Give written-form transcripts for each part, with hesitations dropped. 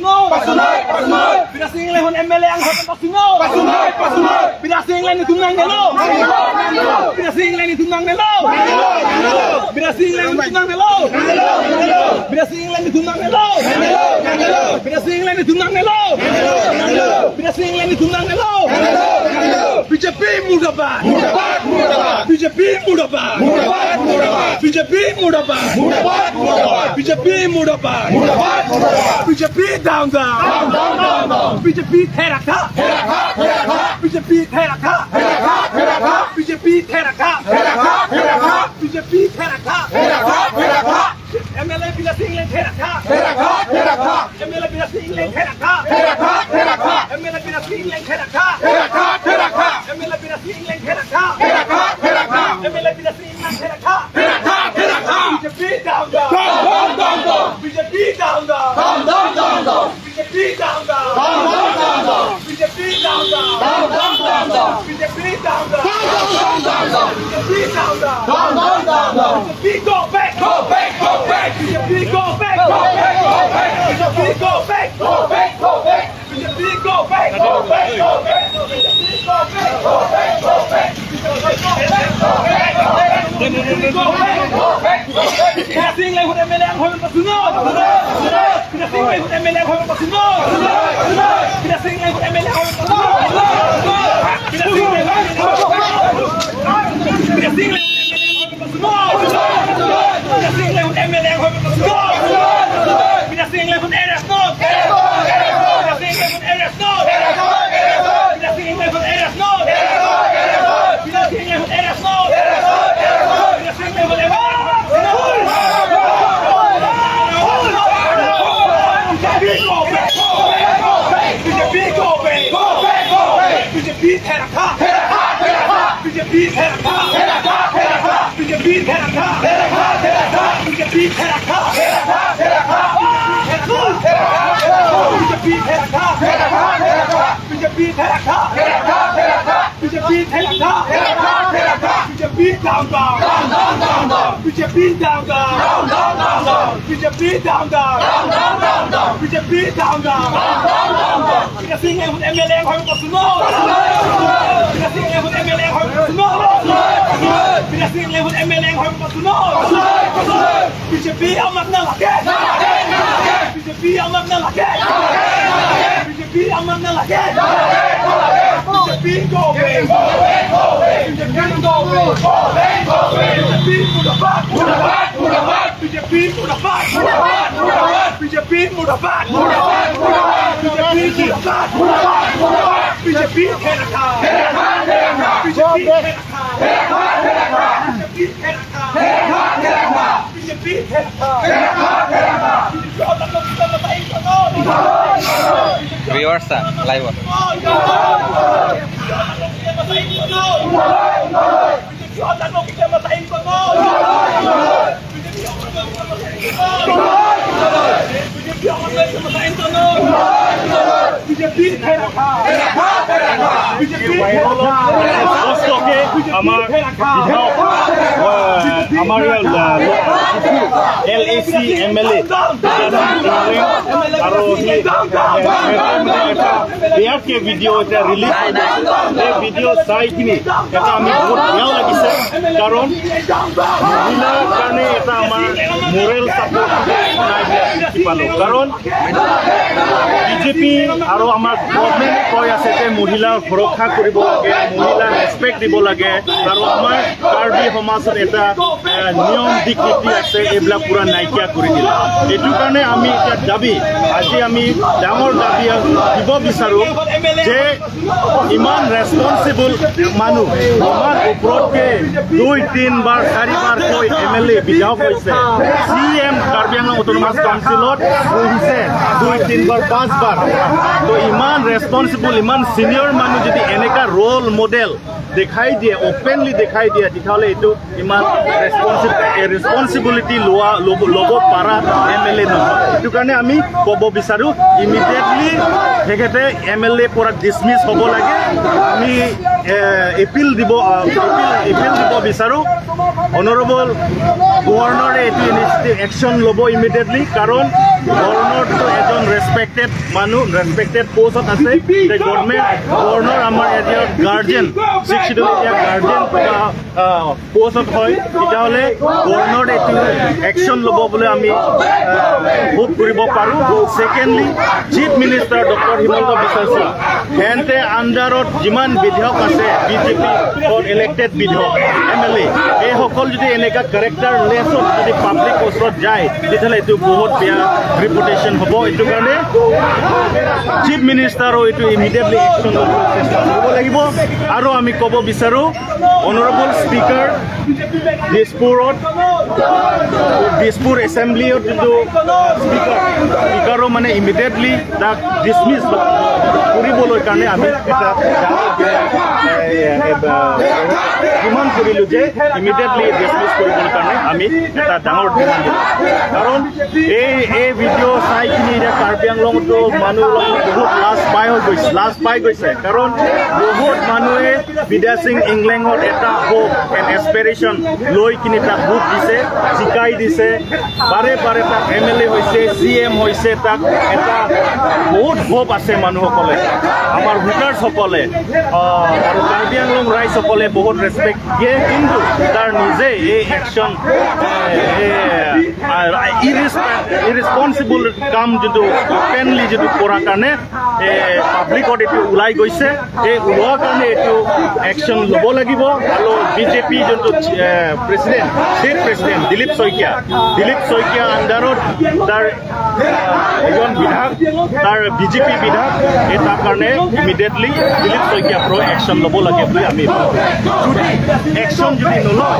Bidyasing Engleng MLA ang Aphan Bidyasing Engleng tunang nelo. Bidyasing Engleng tunang nelo. Bidyasing Engleng tunang nelo. Bidyasing Engleng tunang nelo. Bidyasing Engleng tunang nelo. Bidyasing Engleng tunang nelo. BJP murdabad. BJP murdabad. BJP murdabad. BJP murdabad. BJP down. BJP teraka. BJP teraka. BJP teraka. BJP teraka. MLA Bidyasing Engleng teraka. MLA Bidyasing Engleng teraka. MLA Bidyasing Engleng teraka. MLA Bidyasing Engleng teraka. MLA Bidyasing Engleng teraka. BJP down. BJP down. BJP down. BJP down. BJP down. BJP go back. BJP go back. BJP go back. BJP go back. Bidyasing Engleng MLA ang Aphan Bidyasing Engleng MLA ang Aphan Bidyasing Engleng MLA ang Aphan Bidyasing Engleng MLA ang Aphan Bidyasing Engleng areas north. Bidyasing Engleng areas north. Bidyasing Engleng areas north. Bidyasing Engleng areas north. Bidyasing Engleng BJP go back. BJP teraka. BJP teraka. BJP teraka. BJP teraka. BJP teraka. BJP teraka. BJP teraka. BJP down. BJP down. BJP down. BJP down. Bidyasing Engleng MLA ang Aphan Bidyasing Engleng MLA ang Aphan Bidyasing Engleng MLA ang Aphan BJP amat na laki. BJP amat na laki. BJP amat na laki. BJP go back. BJP go back. BJP murdabad. BJP murdabad. BJP murdabad. BJP murdabad. BJP teraka. BJP teraka. BJP teraka. Viewers live. LAC MLA বিয়াৰ কে video' এটা release এই video' চাই কিনি এটা আমি বহুত বেয়া লাগিছে কাৰণ মহিলাৰ কাৰণে এটা আমাৰ মোৰেল ছাপোৰ্ট নাই পালোঁ কাৰণ বিজেপি আৰু আমাৰ গভৰ্ণমেণ্টে কৈ আছে যে মহিলাৰ সুৰক্ষা কৰিব লাগে মহিলাৰ ৰেচপেক্ট দিব লাগে আৰু আমাৰ কাৰ্বি সমাজত এটা নিয়ম দিক নীতি আছে এইবিলাক পুৰা নাইকিয়া কৰি দিলে এইটো কাৰণে আমি এতিয়া দাবী আজি আমি ডাঙৰ দাবী দিব বিচাৰোঁ যে ইমান ৰেছপনচিবল মানুহ আমাৰ ওপৰতকে 2-3 বাৰ 4 বাৰকৈ MLA বিধায়ক হৈছে CM কাৰ্বি আংলং অটোনমাছ কাউন্সিলত বহিছে 2-3 বাৰ 5 বাৰ তো ইমান ৰেছপনচিবল ইমান চিনিয়ৰ মানুহ যদি এনেকা ৰোল মডেল দেখাই দিয়ে ওপেনলি দেখাই দিয়ে তেতিয়াহ'লে এইটো ইমান ৰেছপনচিবিলিটি ল'ব পৰা MLA নহয় এইটো কাৰণে আমি ক'ব বিচাৰোঁ ইমিডিয়েটলি তেখেতে MLA পৰা ডিছমিছ হ'ব লাগে আমি এপিল দিব বিচাৰোঁ অনাৰেবল গভৰ্ণৰে এইটো ইনিচিয়েটিভ একশ্যন ল'ব ইমিডিয়েটলি কাৰণ গভৰ্ণৰটো এজন ৰেসপেক্টেড মানুহ ৰেসপেক্টেড পোষ্টত আছে গভৰ্ণৰ আমাৰ এৰিয়াৰ গাৰ্জেন শিক্ষিত এৰিয়া গাৰ্জেন পোষ্টত হয় তেতিয়াহ'লে গভৰ্ণৰ এইটো একশ্যন ল'ব বুলি আমি ভোট কৰিব পাৰোঁ সেকেণ্ডলি chief minister doctor Himanta Biswa Sarma হেনতে আণ্ডাৰত যিমান বিধায়ক আছে বিজেপি ইলেক্টেড বিধায়ক MLA এই সকল যদি এনেকা কেৰেক্টাৰ লেছত যদি পাব্লিক ওচৰত যায় তেতিয়াহ'লে এইটো বহুত বেয়া ৰিপুটেশ্যন হ'ব এইটো কাৰণে চিফ মিনিষ্টাৰো এইটো ইমিডিয়েটলি একশ্যন ল'বলৈ চেষ্টা কৰিব লাগিব আৰু আমি ক'ব বিচাৰোঁ অনাৰেবল স্পিকাৰ দিছপুৰ এছেম্বলিৰ যোনটো স্পিকাৰো মানে ইমিডিয়েটলি তাক ডিছমিছ কৰিবলৈ কাৰণে আমি এটা ডিমাণ্ড কৰিলোঁ যে ইমিডিয়েটলি ডিছমিছ কৰিবলৈ কাৰণে আমি এটা ডাঙৰ ডিমাণ্ড দিলোঁ কাৰণ এই ভিডিঅ' চাই কিনি এতিয়া কাৰ্বি আংলঙতো মানুহ বহুত লাজ পাই গৈছে কাৰণ বহুত মানুহে বিদ্যাসিং ইংলেঙৰ এটা হোপ এণ্ড এছপিৰেশ্যন লৈ কিনি তাক ভোট দিছে জিকাই দিছে বাৰে বাৰে তাক MLA হৈছে CM হৈছে তাক এটা বহুত হোপ আছে মানুহসকলে আমাৰ ভোটাৰ্ছসকলে আৰু কাৰ্বি আংলং ৰাইজসকলে বহুত ৰেচপেক্ট দিয়ে কিন্তু তাৰ নিজে এই একশ্যন ইৰেছপনচিবল কাম যিটো অপেনলি যিটো কৰাৰ কাৰণে পাব্লিকত এইটো ওলাই গৈছে এই ওলোৱাৰ কাৰণে এইটো একশ্যন ল'ব লাগিব আৰু বিজেপি যোনটো ষ্টেট প্ৰেচিডেণ্ট দিলীপ শইকীয়া আণ্ডাৰত তাৰ এজন বিধায়ক তাৰ বিজেপি বিধায়ক এই তাৰ কাৰণে ইমিডিয়েটলি দিলীপ শইকীয়াৰ পৰা একশ্যন ল'ব লাগে বুলি আমি যদি একশ্যন যদি নলওঁ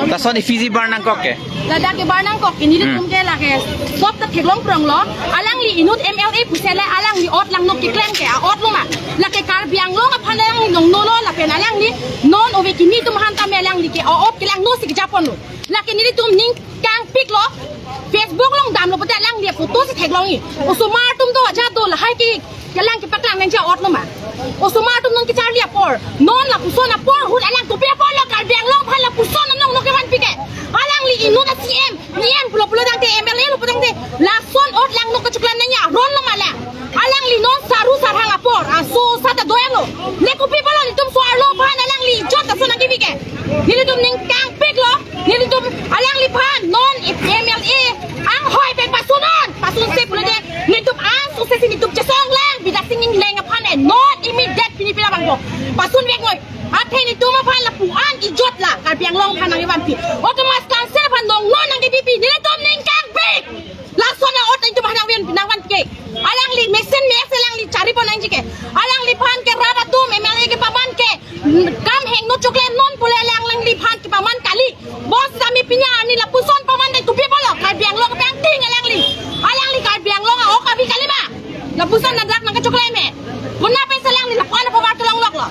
Tason ifisi barnang koke. Lada ke barnang kok ini tum ke lage. Sop ta theglong prong lo. Alang li inut MLA pusela alang li ot lang nok ki klem ke a ot lo ma. La ke kar biang lo nga phan lang nong no lo la pen alang li non ove ki ni tum han ta me alang li ke ot ke lang no sik japon lo. La ke ni tum ning kang pik lo. Facebook long dam lo pata alang li photo si theglong ni. Usumar tum to aja to la hai ki alang ki paklang nang ja ot lo ma. Usumar tum nong ki charli apor. Non la puson apor hut alang to pe apor lo kar biang lo phan la puson nong no ke man pike. Alang li inut CM niem pulo dang te MLA lo dang te la son ot lang no kachuklan nanya ron lo mala alang li non saru sarhang apor aso sata doyang lo le ku people lo tum so arlo phan alang li jot ta son ngi bike ni tum ning kang pik lo ni tum alang li phan non MLA ang hoy pe pasun se pulo de ni tum ang so se ni tum chesong lang Bidyasing Engleng Aphan not immediate pinipila bang ko pasun wek ngoy athe ni tum phan la puan ijot la kar biang long phan nang iban pi otomas cancel phan dong non nang DPP ni tum ning kang pik la sona ot itu bahana wian pinangwan ke alang li mesen mes alang li cari ponang jike alang li phan ke rada tum MLA ke paman ke kam heng no chokle non pole alang li phan ke paman kali bos sami pinya ani la puson paman dai tupi polo kar biang long pang ting alang li kar biang long o kabi kalima la puson na me. Guna pe salang ni lapan na pabat lang lok lo.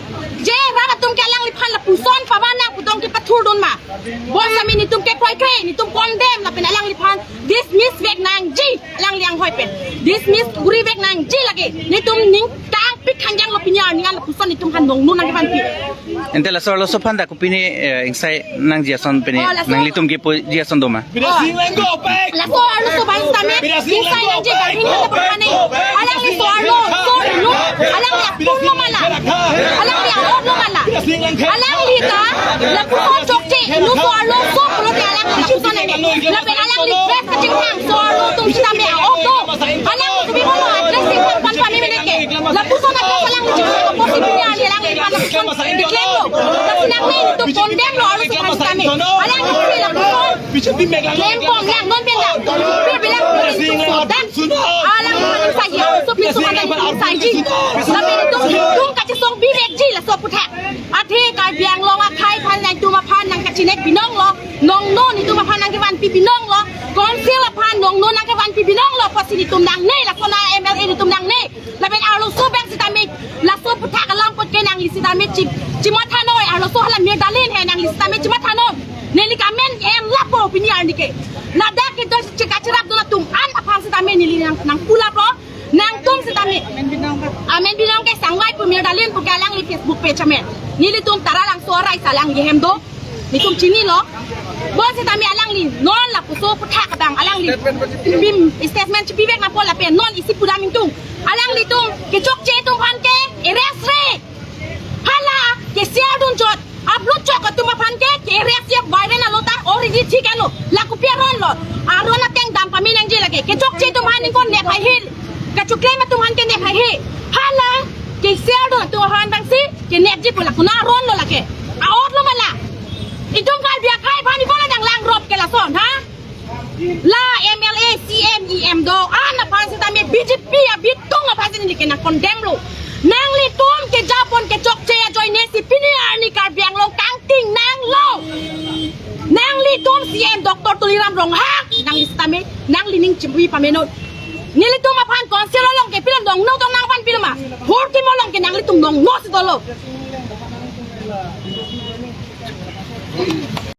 Je raga tum ke lang lipan la puson pabana putong ki patur don ma. Bon sa ni tum ke koi kre ni tum condemn la pen alang lipan dismiss vek nang ji lang liang hoi pen. Dismiss guri vek nang ji lagi. Ni tum ning tang pik kanjang lo pinya ni la puson ni tum han dong nu nang pan pi. Ente la sor lo sopan da kupini insai nang jiason pini nang litum ki jiason doma. Bidyasing Engleng Aphan La so arlo so ban stame insai nang ji garin na pamane. Alang ni so arlo so nu alang ni apur lo mala. Alang ni apur lo mala. Alang li ta la puson chokche nu so arlo so pro de alang la puson ni. La pen alang li press ka ching hang so arlo tum stame a okto. Alang ni mo lo address ni pan pan mi me ke. La puson na alang ni ching ko posibility ali alang ni pan puson declare lo. Kasi nang ni tu condemn lo arlo so pan stame. Alang ni la puson claim pom lang non ben lang. Pir bilang so dan alang ni sa hiya so pir so alang ni sa ji. La pen tum ka chi song bi mek ji la so pu thak. Athi ka biang long a khai phan nang tu ma phan nang ka chinek binong lo. Nong no ni tu ma phan nang ke wan pi binong lo. Kon sil la phan nong no nang ke wan pi binong lo pasi ni tum nang ne la sona MLA ni tum nang ne. La pen arlo so bek sitamik la so pu thak alang pot ke nang li sitamik chi ma thanoi arlo so hala mir dalin he nang li sitamik chi ma thanom. Neli kamen em lapo opinion ni ke. Na dak ke dol chika chirap do tum an aphan sitamik ni li nang pula pro. Nang tum sitamik. Amen binong ke sangwai pu mir dalin pu galang li Facebook page amen. Ni li tum tara lang so rai salang ye hem do. Ni tum chini lo. Bon sitamik alang li non la pu so pu thak dang alang li. Bim statement chi bibek na pola pen non isi pu daming tung. Alang li tum ke chok che tum phan ke erase re. Hala ke share dun jot upload chok tum phan ke erase ye viral na lota origi thik alo la ku pieron lo. Aron na teng dam pami nang ji lage ke chok che tum phan ni kon ne phai hil. Ka chukle ma tum han ke ne phai he. Hala ke share dun tum phan bang si ke net ji pula kuna ron lo lage. A ot lo mala. Itum kal biak khai phan ni kon dang lang rob ke la son ha. La MLA CMEM do ana phan sitame BJP a bitung a phan ni ke na condemn lo. Nang li tum ke japon ke chok che join ne si pini ani kar biang long kang ting nang lo. Nang li tum CM Dr. Tuliram rong hak nang li sitame nang li ning chimpi pameno. Nili tum aphan konselo long ke pilam dong no tong nang pan pilama. Hor ki mo long ke nang li tum dong no si dolo.